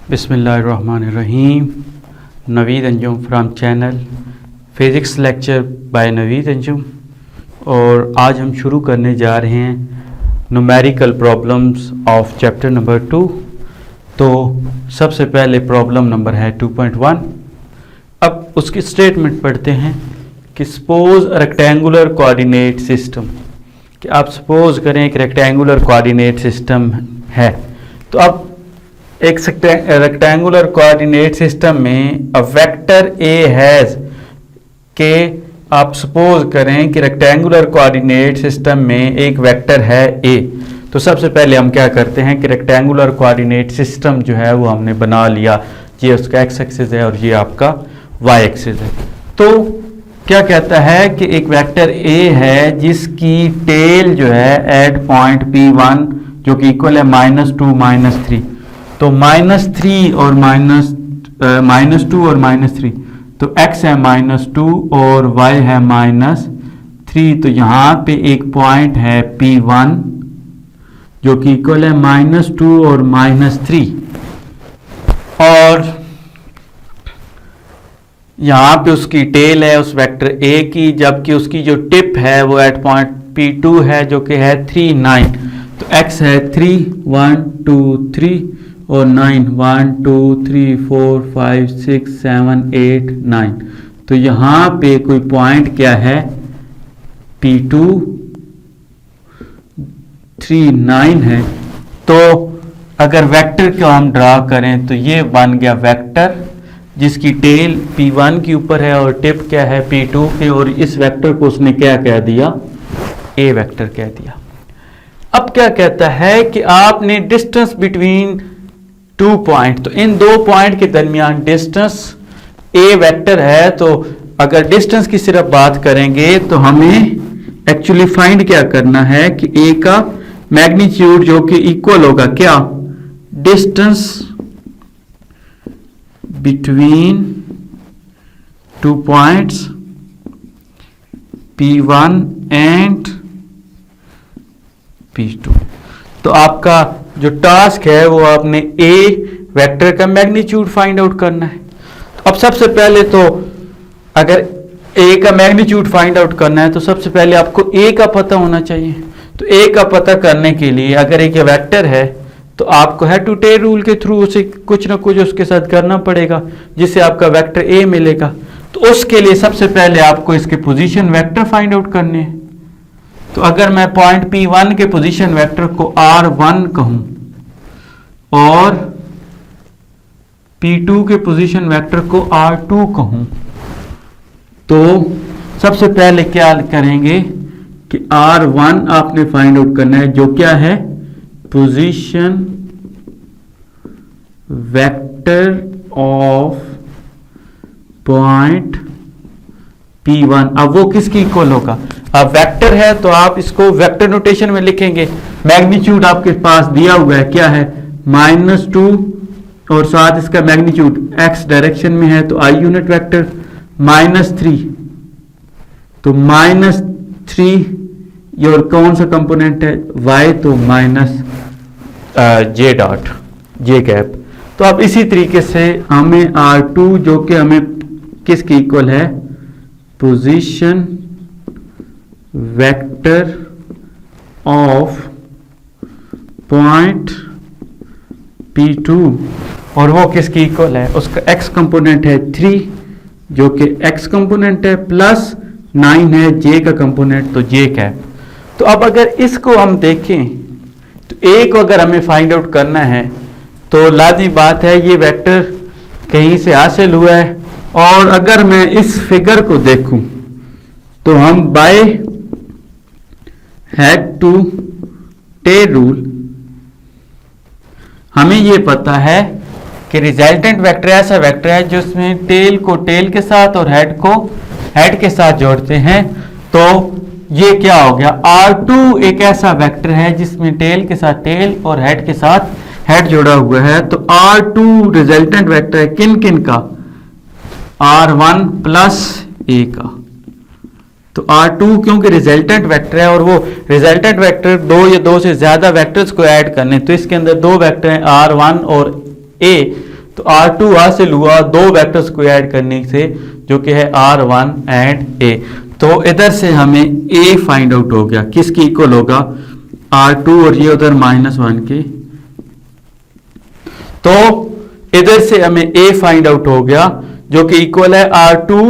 बिस्मिल्लाहिर्रहमानिर्रहीम। Naveed Anjum from channel physics lecture by Naveed Anjum. और आज हम शुरू करने जा रहे हैं numerical problems of chapter number 2। तो सबसे पहले प्रॉब्लम नंबर है 2.1। अब उसकी स्टेटमेंट पढ़ते हैं कि सपोज रेक्टेंगुलर कोऑर्डिनेट सिस्टम, कि आप सपोज करें एक रेक्टेंगुलर कोऑर्डिनेट सिस्टम है। तो अब एक रेक्टेंगुलर कोऑर्डिनेट सिस्टम में अ वेक्टर ए हैज़ के आप सपोज करें कि रेक्टेंगुलर कोऑर्डिनेट सिस्टम में एक वेक्टर है ए। तो सबसे पहले हम क्या करते हैं कि रेक्टेंगुलर कोऑर्डिनेट सिस्टम जो है वो हमने बना लिया। ये उसका एक्स एक्सिस है और ये आपका वाई एक्सिस है। तो क्या कहता है कि एक वेक्टर ए है जिसकी टेल जो है एट पॉइंट P1 जो कि इक्वल है -2 -3। तो -3 और -2 और -3, तो x है -2 और y है -3। तो यहाँ पे एक पॉइंट है P1 जो कि इक्वल है -2 और -3, और यहाँ पे उसकी टेल है उस वेक्टर a की, जबकि उसकी जो टिप है वो एट पॉइंट P2 है जो कि है 3 9। तो x है 3 1 2 3 और 9 1 2 3 4 5 6 7 8 9। तो यहाँ पे कोई पॉइंट क्या है P2 3 9 है। तो अगर वेक्टर को हम ड्रा करें तो ये बन गया वेक्टर जिसकी टेल P1 के ऊपर है और टिप क्या है P2 के, और इस वेक्टर को उसने क्या कह दिया, ए वेक्टर कह दिया। अब क्या कहता है कि आपने डिस्टेंस बिटवीन 2 पॉइंट, तो इन 2 पॉइंट के दरमियान डिस्टेंस ए वेक्टर है। तो अगर डिस्टेंस की सिर्फ बात करेंगे तो हमें एक्चुअली फाइंड क्या करना है कि ए का मैग्नीट्यूड जो कि इक्वल होगा क्या, distance between 2 points P1 and P2। तो आपका जो टास्क है वो आपने ए वेक्टर का मैग्नीट्यूड फाइंड आउट करना है। तो अब सबसे पहले तो अगर ए का मैग्नीट्यूड फाइंड आउट करना है तो सबसे पहले आपको ए का पता होना चाहिए। तो ए का पता करने के लिए अगर एक वेक्टर है तो आपको हेड टू टेल रूल के थ्रू उसे कुछ ना कुछ उसके साथ करना पड़ेगा जिससे आपका वेक्टर ए मिलेगा। तो उसके लिए सबसे पहले आपको इसके पोजीशन वेक्टर फाइंड आउट करने हैं। तो अगर मैं पॉइंट P1 के पोजीशन वेक्टर को R1 कहूं और P2 के पोजीशन वेक्टर को R2 कहूं, तो सबसे पहले क्या करेंगे कि R1 आपने फाइंड आउट करना है जो क्या है, position vector of point P1। अब वो किसकी इक्वल होगा, अब वेक्टर है तो आप इसको वेक्टर नोटेशन में लिखेंगे। मैग्नीट्यूड आपके पास दिया हुआ है क्या है, -2 और साथ इसका मैग्नीट्यूड x डायरेक्शन में है तो i यूनिट वेक्टर, -3 तो -3 ये और कौन सा कंपोनेंट है y, तो j डॉट j कैप। तो अब इसी तरीके से हमें R2 जो कि हमें किसकी इक्वल है, position vector of point P2, और वो किसकी इक्वल है, उसका x कंपोनेंट है 3 जो कि x कंपोनेंट है प्लस 9 है j का कंपोनेंट, तो j कैप। तो अब अगर इसको हम देखें तो a को अगर हमें फाइंड आउट करना है तो लाज़मी बात है ये वेक्टर कहीं से हासिल हुआ है। और अगर मैं इस फिगर को देखूं तो हम by head to tail rule हमें ये पता है कि रिजल्टेंट वेक्टर ऐसा वेक्टर है जिसमें टेल को टेल के साथ और हेड को हेड के साथ जोड़ते हैं। तो ये क्या हो गया, R2 एक ऐसा वेक्टर है जिसमें टेल के साथ टेल और हेड के साथ हेड जोड़ा हुआ है। तो R2 रिजल्टेंट वेक्टर है किन किन का, R1 प्लस a का। तो R2 क्योंकि रिजल्टेंट वेक्टर है और वो रिजल्टेंट वेक्टर 2 या 2 से ज्यादा वेक्टर्स को ऐड करने, तो इसके अंदर 2 वेक्टर हैं R1 और A। तो R2 हासिल हुआ दो वेक्टर्स को ऐड करने से, जो कि है R1 एंड A। तो इधर से हमें A फाइंड आउट हो गया, किसकी इक्वल होगा, R2 और ये उधर -1 की। तो इधर से हमें A फाइंड आउट हो गया जो कि इक्वल है R2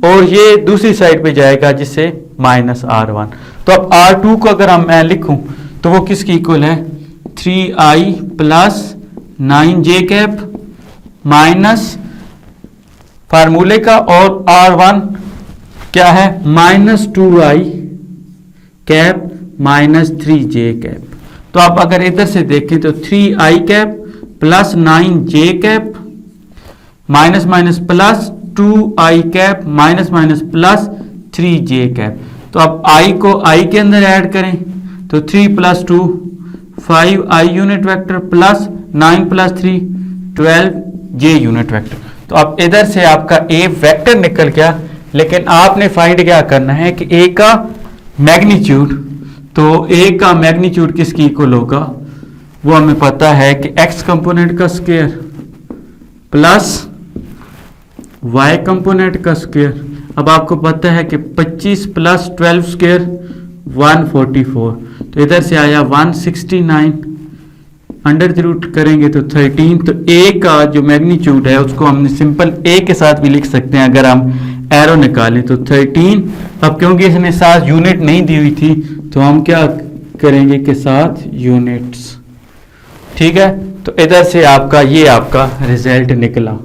और ये दूसरी साइड पे जाएगा जिससे -R1। तो अब R2 को अगर मैं लिखूं तो वो किसकी इक्वल है, 3i plus 9j cap minus फार्मूले का, और R1 क्या है, -2i cap minus 3j cap. तो आप अगर इधर से देखें तो 3i cap plus 9j cap minus minus plus 2i cap minus minus plus 3j cap. तो अब i को i के अंदर ऐड करें तो 3 plus 2 5i unit vector plus 9 plus 3 12j unit vector. तो अब इधर से आपका a वेक्टर निकल गया, लेकिन आपने फाइंड क्या करना है कि a का मैग्नीट्यूड। तो a का मैग्नीट्यूड किसकी इक्वल होगा, वो हमें पता है कि x कंपोनेंट का स्क्वायर प्लस y कंपोनेंट का स्क्वायर। अब आपको पता है कि 25 प्लस 12 स्क्वायर 144, तो इधर से आया 169, अंडर द रूट करेंगे तो 13। तो a का जो मैग्नीट्यूड है उसको हमने सिंपल a के साथ भी लिख सकते हैं अगर हम एरो निकालें तो 13। अब क्योंकि इसने साथ यूनिट नहीं दी हुई थी तो हम क्या करेंगे कि साथ यूनिट्स, ठीक है। तो इधर से आपका ये आपका रिजल्ट निकला।